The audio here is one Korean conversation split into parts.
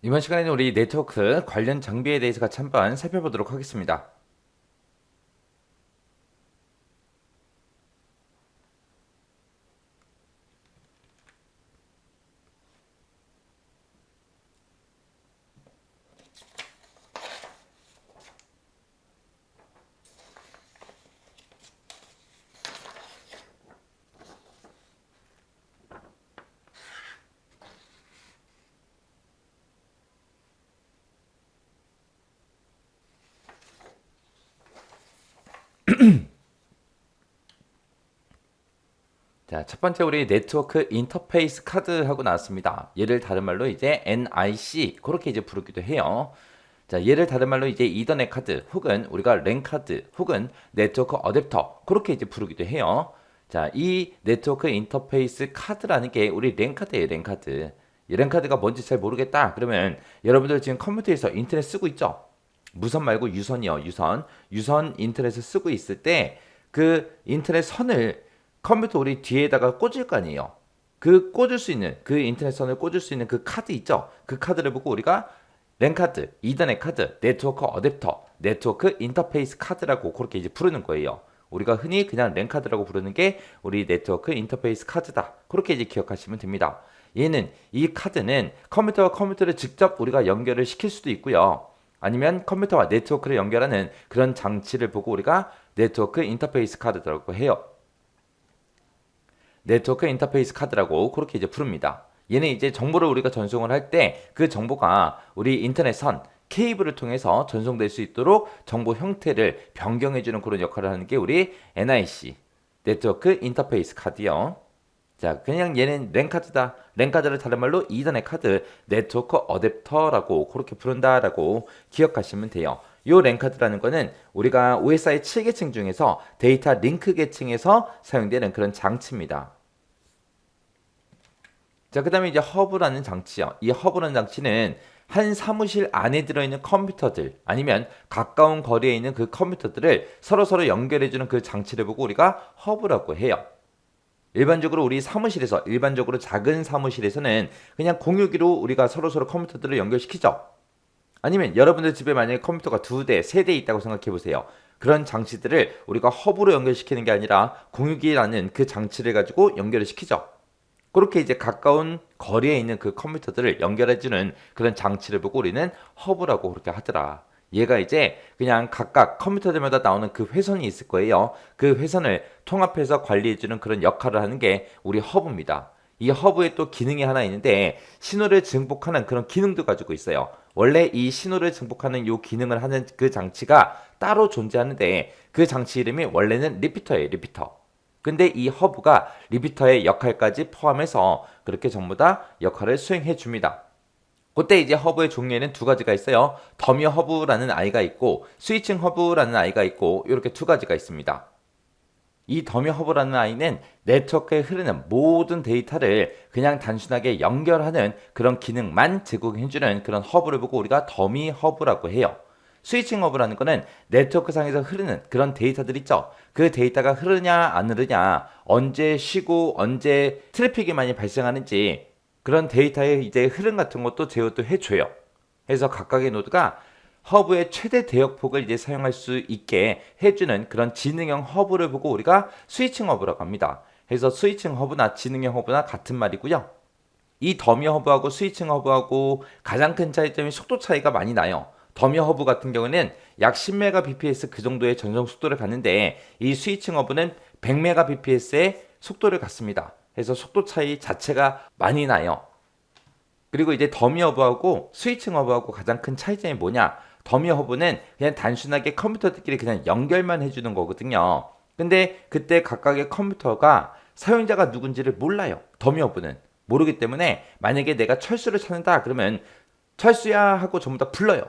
이번 시간에는 우리 네트워크 관련 장비에 대해서 같이 한번 살펴보도록 하겠습니다. 자, 첫 번째 우리 네트워크 인터페이스 카드하고 나왔습니다. 얘를 다른 말로 이제 NIC 그렇게 이제 부르기도 해요. 자, 얘를 다른 말로 이제 이더넷 카드 혹은 우리가 랜 카드 혹은 네트워크 어댑터 그렇게 이제 부르기도 해요. 자, 이 네트워크 인터페이스 카드라는 게 우리 랜 카드예요, 랜 카드. 이 랜 카드가 뭔지 잘 모르겠다. 그러면 여러분들 지금 컴퓨터에서 인터넷 쓰고 있죠? 무선 말고 유선이요, 유선. 유선 인터넷을 쓰고 있을 때 그 인터넷 선을 컴퓨터 우리 뒤에다가 꽂을 거 아니에요. 그 꽂을 수 있는 그 인터넷 선을 꽂을 수 있는 그 카드 있죠. 그 카드를 보고 우리가 랜 카드, 이더넷 카드, 네트워크 어댑터, 네트워크 인터페이스 카드라고 그렇게 이제 부르는 거예요. 우리가 흔히 그냥 랜 카드라고 부르는 게 우리 네트워크 인터페이스 카드다. 그렇게 이제 기억하시면 됩니다. 얘는 이 카드는 컴퓨터와 컴퓨터를 직접 우리가 연결을 시킬 수도 있고요. 아니면 컴퓨터와 네트워크를 연결하는 그런 장치를 보고 우리가 네트워크 인터페이스 카드라고 해요. 네트워크 인터페이스 카드라고 그렇게 이제 부릅니다. 얘는 이제 정보를 우리가 전송을 할 때 그 정보가 우리 인터넷 선 케이블을 통해서 전송될 수 있도록 정보 형태를 변경해주는 그런 역할을 하는 게 우리 NIC 네트워크 인터페이스 카드요. 자, 그냥 얘는 랜 카드다. 랜 카드를 다른 말로 이더넷 카드, 네트워크 어댑터라고 그렇게 부른다라고 기억하시면 돼요. 요 랜 카드라는 거는 우리가 OSI 7계층 중에서 데이터 링크 계층에서 사용되는 그런 장치입니다. 자, 그 다음에 이제 허브라는 장치요. 이 허브라는 장치는 한 사무실 안에 들어있는 컴퓨터들 아니면 가까운 거리에 있는 그 컴퓨터들을 서로서로 연결해주는 그 장치를 보고 우리가 허브라고 해요. 일반적으로 우리 사무실에서 일반적으로 작은 사무실에서는 그냥 공유기로 우리가 서로서로 컴퓨터들을 연결시키죠. 아니면 여러분들 집에 만약에 컴퓨터가 2대, 3대 있다고 생각해 보세요. 그런 장치들을 우리가 허브로 연결시키는 게 아니라 공유기라는 그 장치를 가지고 연결을 시키죠. 그렇게 이제 가까운 거리에 있는 그 컴퓨터들을 연결해주는 그런 장치를 보고 우리는 허브라고 그렇게 하더라. 얘가 이제 그냥 각각 컴퓨터들마다 나오는 그 회선이 있을 거예요. 그 회선을 통합해서 관리해주는 그런 역할을 하는 게 우리 허브입니다. 이 허브에 또 기능이 하나 있는데 신호를 증폭하는 그런 기능도 가지고 있어요. 원래 이 신호를 증폭하는 이 기능을 하는 그 장치가 따로 존재하는데 그 장치 이름이 원래는 리피터예요, 리피터. 근데 이 허브가 리피터의 역할까지 포함해서 그렇게 전부 다 역할을 수행해 줍니다. 그때 이제 허브의 종류에는 두 가지가 있어요. 더미 허브라는 아이가 있고 스위칭 허브라는 아이가 있고 이렇게 두 가지가 있습니다. 이 더미 허브라는 아이는 네트워크에 흐르는 모든 데이터를 그냥 단순하게 연결하는 그런 기능만 제공해주는 그런 허브를 보고 우리가 더미 허브라고 해요. 스위칭 허브라는 거는 네트워크 상에서 흐르는 그런 데이터들 있죠. 그 데이터가 흐르냐 안 흐르냐, 언제 쉬고 언제 트래픽이 많이 발생하는지 그런 데이터의 이제 흐름 같은 것도 제어도 해줘요. 그래서 각각의 노드가 허브의 최대 대역폭을 이제 사용할 수 있게 해주는 그런 지능형 허브를 보고 우리가 스위칭 허브라고 합니다. 그래서 스위칭 허브나 지능형 허브나 같은 말이고요. 이 더미 허브하고 스위칭 허브하고 가장 큰 차이점이 속도 차이가 많이 나요. 더미 허브 같은 경우는 약 10mbps 그 정도의 전송 속도를 갖는데 이 스위칭 허브는 100mbps의 속도를 갖습니다. 그래서 속도 차이 자체가 많이 나요. 그리고 이제 더미 허브하고 스위칭 허브하고 가장 큰 차이점이 뭐냐? 더미 허브는 그냥 단순하게 컴퓨터들끼리 그냥 연결만 해주는 거거든요. 근데 그때 각각의 컴퓨터가 사용자가 누군지를 몰라요. 더미 허브는. 모르기 때문에 만약에 내가 철수를 찾는다 그러면 철수야 하고 전부 다 불러요.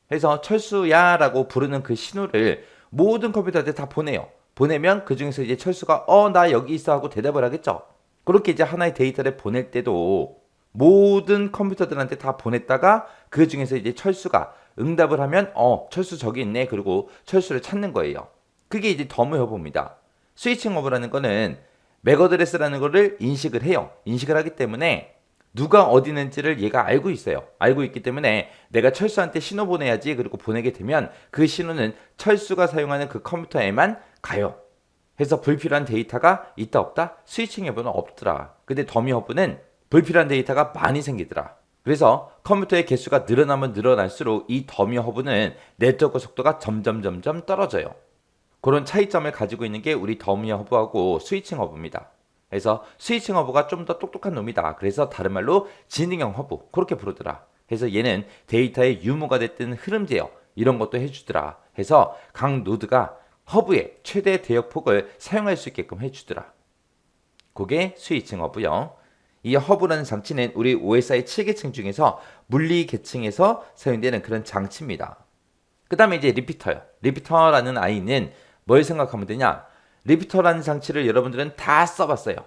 그래서 철수야 라고 부르는 그 신호를 모든 컴퓨터한테 다 보내요. 보내면 그 중에서 이제 철수가 나 여기 있어 하고 대답을 하겠죠. 그렇게 이제 하나의 데이터를 보낼 때도 모든 컴퓨터들한테 다 보냈다가 그 중에서 이제 철수가 응답을 하면 철수 저기 있네 그리고 철수를 찾는 거예요. 그게 이제 더미 허브입니다. 스위칭 허브라는 거는 맥어드레스라는 거를 인식을 해요. 인식을 하기 때문에 누가 어디 있는지를 얘가 알고 있어요. 알고 있기 때문에 내가 철수한테 신호 보내야지. 그리고 보내게 되면 그 신호는 철수가 사용하는 그 컴퓨터에만 가요. 해서 불필요한 데이터가 있다 없다? 스위칭 허브는 없더라. 근데 더미 허브는 불필요한 데이터가 많이 생기더라. 그래서 컴퓨터의 개수가 늘어나면 늘어날수록 이 더미 허브는 네트워크 속도가 점점 떨어져요. 그런 차이점을 가지고 있는 게 우리 더미 허브하고 스위칭 허브입니다. 그래서 스위칭 허브가 좀 더 똑똑한 놈이다. 그래서 다른 말로 지능형 허브 그렇게 부르더라. 그래서 얘는 데이터의 유무가 됐든 흐름제어 이런 것도 해주더라. 해서 각 노드가 허브의 최대 대역폭을 사용할 수 있게끔 해주더라. 그게 스위칭 허브요. 이 허브라는 장치는 우리 OSI 7계층 중에서 물리 계층에서 사용되는 그런 장치입니다. 그 다음에 이제 리피터요. 리피터라는 아이는 뭘 생각하면 되냐? 리피터라는 장치를 여러분들은 다 써봤어요.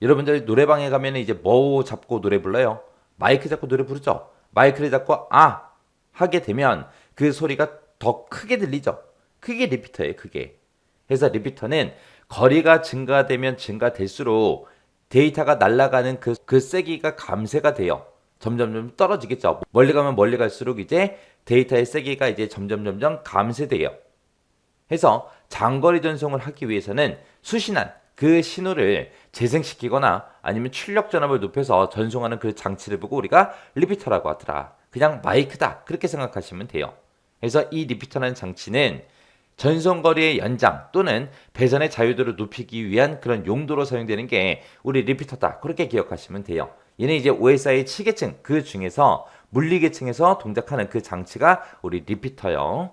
여러분들 노래방에 가면 이제 뭐 잡고 노래 불러요? 마이크 잡고 노래 부르죠? 마이크를 잡고 아! 하게 되면 그 소리가 더 크게 들리죠? 그게 리피터예요, 그게. 그래서 리피터는 거리가 증가되면 증가될수록 데이터가 날아가는 그 세기가 감쇄가 돼요. 점점 떨어지겠죠. 멀리 가면 멀리 갈수록 이제 데이터의 세기가 이제 점점 감쇄돼요. 해서 장거리 전송을 하기 위해서는 수신한 그 신호를 재생시키거나 아니면 출력 전압을 높여서 전송하는 그 장치를 보고 우리가 리피터라고 하더라. 그냥 마이크다. 그렇게 생각하시면 돼요. 그래서 이 리피터라는 장치는 전송거리의 연장 또는 배선의 자유도를 높이기 위한 그런 용도로 사용되는 게 우리 리피터다. 그렇게 기억하시면 돼요. 얘는 이제 OSI 7계층 그 중에서 물리계층에서 동작하는 그 장치가 우리 리피터요.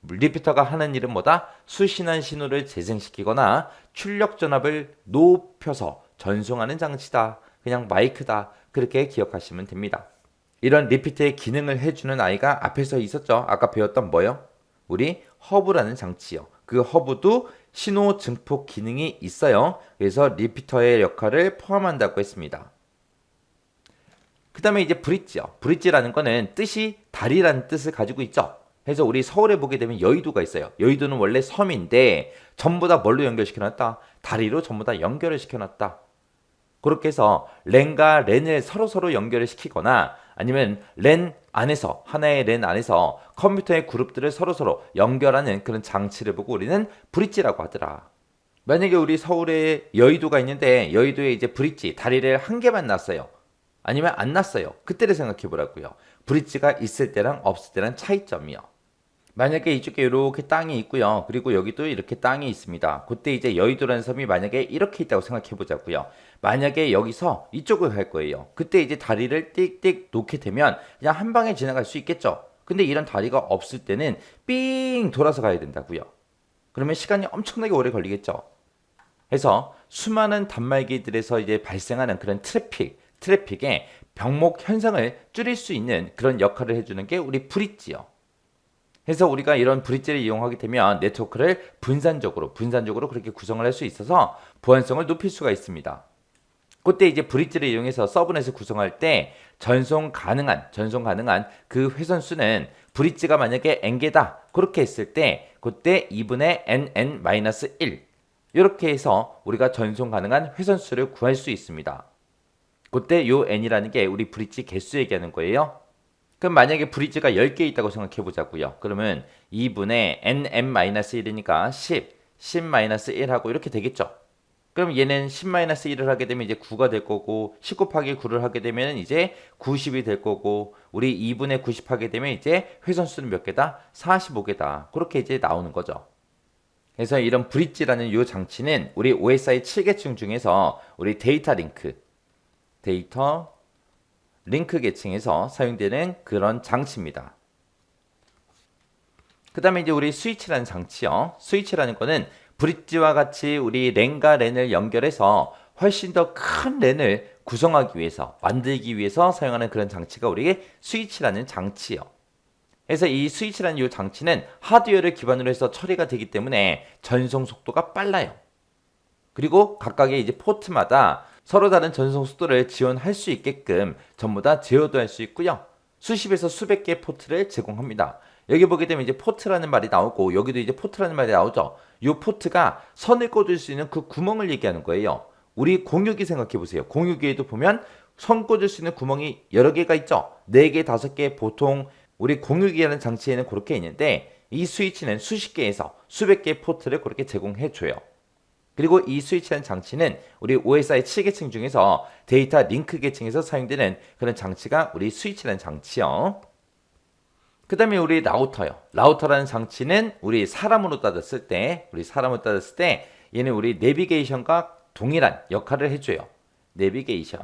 리피터가 하는 일은 뭐다? 수신한 신호를 재생시키거나 출력 전압을 높여서 전송하는 장치다. 그냥 마이크다. 그렇게 기억하시면 됩니다. 이런 리피터의 기능을 해주는 아이가 앞에서 있었죠. 아까 배웠던 뭐요? 우리 허브라는 장치요. 그 허브도 신호 증폭 기능이 있어요. 그래서 리피터의 역할을 포함한다고 했습니다. 그 다음에 이제 브릿지요. 브릿지라는 거는 뜻이 다리라는 뜻을 가지고 있죠. 그래서 우리 서울에 보게 되면 여의도가 있어요. 여의도는 원래 섬인데 전부 다 뭘로 연결시켜놨다? 다리로 전부 다 연결을 시켜놨다. 그렇게 해서 랜과 랜을 서로 연결을 시키거나 아니면 랜 안에서 하나의 랜 안에서 컴퓨터의 그룹들을 서로 연결하는 그런 장치를 보고 우리는 브릿지라고 하더라. 만약에 우리 서울에 여의도가 있는데 여의도에 이제 브릿지 다리를 한 개만 놨어요. 아니면 안 놨어요. 그때를 생각해 보라고요. 브릿지가 있을 때랑 없을 때랑 차이점이요. 만약에 이쪽에 이렇게 땅이 있고요. 그리고 여기도 이렇게 땅이 있습니다. 그때 이제 여의도라는 섬이 만약에 이렇게 있다고 생각해 보자고요. 만약에 여기서 이쪽을 갈 거예요. 그때 이제 다리를 띡띡 놓게 되면 그냥 한 방에 지나갈 수 있겠죠. 근데 이런 다리가 없을 때는 삥 돌아서 가야 된다고요. 그러면 시간이 엄청나게 오래 걸리겠죠. 그래서 수많은 단말기들에서 이제 발생하는 그런 트래픽의 병목 현상을 줄일 수 있는 그런 역할을 해주는 게 우리 브릿지요. 그래서 우리가 이런 브릿지를 이용하게 되면 네트워크를 분산적으로 그렇게 구성을 할 수 있어서 보안성을 높일 수가 있습니다. 그때 이제 브릿지를 이용해서 서브넷을 구성할 때 전송 가능한 그 회선수는 브릿지가 만약에 n개다 그렇게 했을 때 그때 2분의 nn-1 이렇게 해서 우리가 전송 가능한 회선수를 구할 수 있습니다. 그때 요 n이라는 게 우리 브릿지 개수 얘기하는 거예요. 그럼 만약에 브릿지가 10개 있다고 생각해 보자고요. 그러면 2분의 nm-1이니까 10 하고 이렇게 되겠죠. 그럼 얘는 10-1을 하게 되면 이제 9가 될 거고 10 곱하기 9를 하게 되면 이제 90이 될 거고 우리 2분의 90 하게 되면 이제 회선수는 몇 개다? 45개다. 그렇게 이제 나오는 거죠. 그래서 이런 브릿지라는 이 장치는 우리 OSI 7계층 중에서 우리 데이터 링크 계층에서 사용되는 그런 장치입니다. 그 다음에 이제 우리 스위치라는 장치요. 스위치라는 거는 브릿지와 같이 우리 랜과 랜을 연결해서 훨씬 더 큰 랜을 구성하기 위해서 만들기 위해서 사용하는 그런 장치가 우리 스위치라는 장치요. 그래서 이 스위치라는 이 장치는 하드웨어를 기반으로 해서 처리가 되기 때문에 전송 속도가 빨라요. 그리고 각각의 이제 포트마다 서로 다른 전송 속도를 지원할 수 있게끔 전부 다 제어도 할 수 있고요. 수십에서 수백 개의 포트를 제공합니다. 여기 보게 되면 이제 포트라는 말이 나오고 여기도 이제 포트라는 말이 나오죠. 이 포트가 선을 꽂을 수 있는 그 구멍을 얘기하는 거예요. 우리 공유기 생각해 보세요. 공유기에도 보면 손 꽂을 수 있는 구멍이 여러 개가 있죠. 4개, 5개 보통 우리 공유기라는 장치에는 그렇게 있는데 이 스위치는 수십 개에서 수백 개의 포트를 그렇게 제공해 줘요. 그리고 이 스위치라는 장치는 우리 OSI 7계층 중에서 데이터 링크 계층에서 사용되는 그런 장치가 우리 스위치라는 장치요. 그 다음에 우리 라우터요. 라우터라는 장치는 우리 사람으로 따졌을 때 얘는 우리 내비게이션과 동일한 역할을 해줘요. 내비게이션.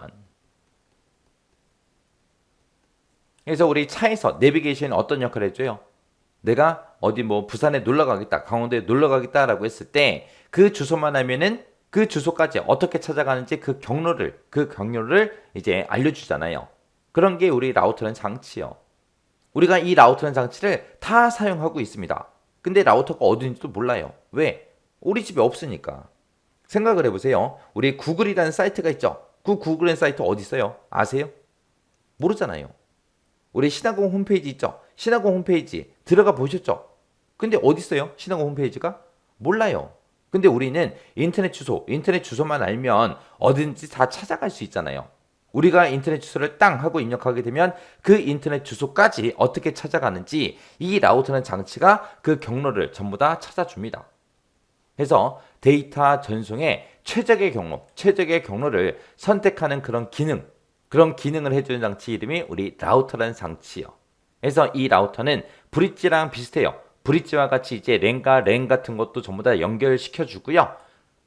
그래서 우리 차에서 내비게이션이 어떤 역할을 해줘요? 내가 어디 뭐 부산에 놀러 가겠다, 강원도에 놀러 가겠다라고 했을 때 그 주소만 하면은 그 주소까지 어떻게 찾아가는지 그 경로를 이제 알려주잖아요. 그런 게 우리 라우터라는 장치요. 우리가 이 라우터라는 장치를 다 사용하고 있습니다. 근데 라우터가 어딘지도 몰라요. 왜? 우리 집에 없으니까. 생각을 해보세요. 우리 구글이라는 사이트가 있죠. 그 구글이라는 사이트 어디 있어요? 아세요? 모르잖아요. 우리 신화공 홈페이지 있죠. 신화공 홈페이지 들어가 보셨죠? 근데 어디 있어요? 신화공 홈페이지가? 몰라요. 근데 우리는 인터넷 주소만 알면 어딘지 다 찾아갈 수 있잖아요. 우리가 인터넷 주소를 땅 하고 입력하게 되면 그 인터넷 주소까지 어떻게 찾아가는지 이 라우터라는 장치가 그 경로를 전부 다 찾아줍니다. 그래서 데이터 전송의 최적의 경로를 선택하는 그런 기능을 해주는 장치 이름이 우리 라우터라는 장치요. 그래서 이 라우터는 브릿지랑 비슷해요. 브릿지와 같이 이제 랜 같은 것도 전부 다 연결시켜 주고요.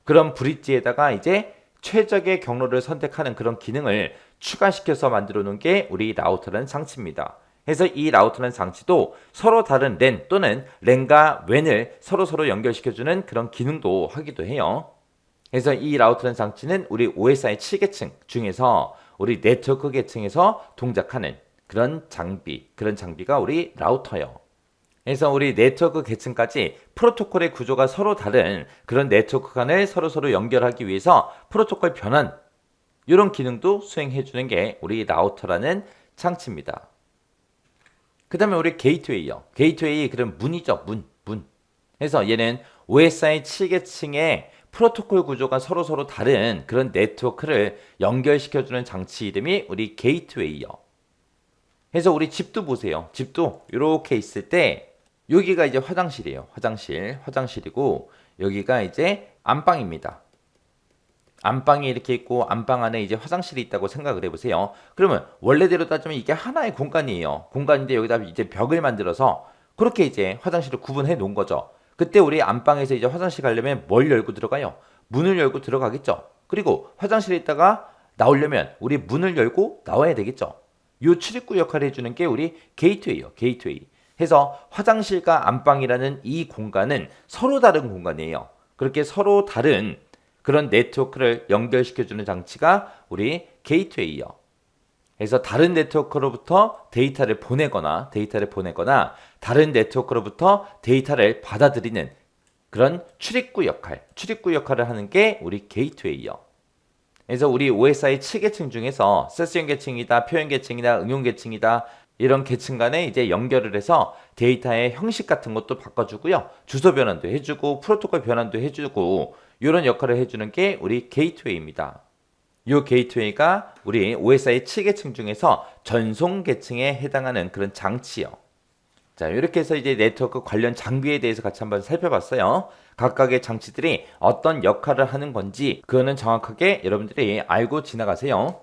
그런 브릿지에다가 이제 최적의 경로를 선택하는 그런 기능을 추가시켜서 만들어 놓은 게 우리 라우터라는 장치입니다. 그래서 이 라우터라는 장치도 서로 다른 랜 또는 랜과 웬을 서로 연결시켜주는 그런 기능도 하기도 해요. 그래서 이 라우터라는 장치는 우리 OSI 7계층 중에서 우리 네트워크 계층에서 동작하는 그런 장비가 우리 라우터예요. 그래서 우리 네트워크 계층까지 프로토콜의 구조가 서로 다른 그런 네트워크 간을 서로 연결하기 위해서 프로토콜 변환 이런 기능도 수행해주는 게 우리 라우터라는 장치입니다. 그 다음에 우리 게이트웨이요. 게이트웨이 그런 문이죠. 문. 그래서 얘는 OSI 7계층의 프로토콜 구조가 서로 다른 그런 네트워크를 연결시켜주는 장치 이름이 우리 게이트웨이요. 그래서 우리 집도 보세요. 집도 이렇게 있을 때 여기가 이제 화장실이에요. 화장실이고 여기가 이제 안방입니다. 안방이 이렇게 있고 안방 안에 이제 화장실이 있다고 생각을 해보세요. 그러면 원래대로 따지면 이게 하나의 공간이에요. 공간인데 여기다 이제 벽을 만들어서 그렇게 이제 화장실을 구분해 놓은 거죠. 그때 우리 안방에서 이제 화장실 가려면 뭘 열고 들어가요? 문을 열고 들어가겠죠. 그리고 화장실에 있다가 나오려면 우리 문을 열고 나와야 되겠죠. 요 출입구 역할을 해주는 게 우리 게이트웨이요. 게이트웨이. 해서 화장실과 안방이라는 이 공간은 서로 다른 공간이에요. 그렇게 서로 다른 그런 네트워크를 연결시켜주는 장치가 우리 게이트웨이요. 그래서 다른 네트워크로부터 데이터를 보내거나 다른 네트워크로부터 데이터를 받아들이는 그런 출입구 역할을 하는 게 우리 게이트웨이요. 그래서 우리 OSI 7계층 중에서 세션 계층이다, 표현 계층이다, 응용 계층이다 이런 계층 간에 이제 연결을 해서 데이터의 형식 같은 것도 바꿔주고요. 주소 변환도 해주고 프로토콜 변환도 해주고 이런 역할을 해주는 게 우리 게이트웨이입니다. 이 게이트웨이가 우리 OSI 7계층 중에서 전송 계층에 해당하는 그런 장치요. 자, 이렇게 해서 이제 네트워크 관련 장비에 대해서 같이 한번 살펴봤어요. 각각의 장치들이 어떤 역할을 하는 건지 그거는 정확하게 여러분들이 알고 지나가세요.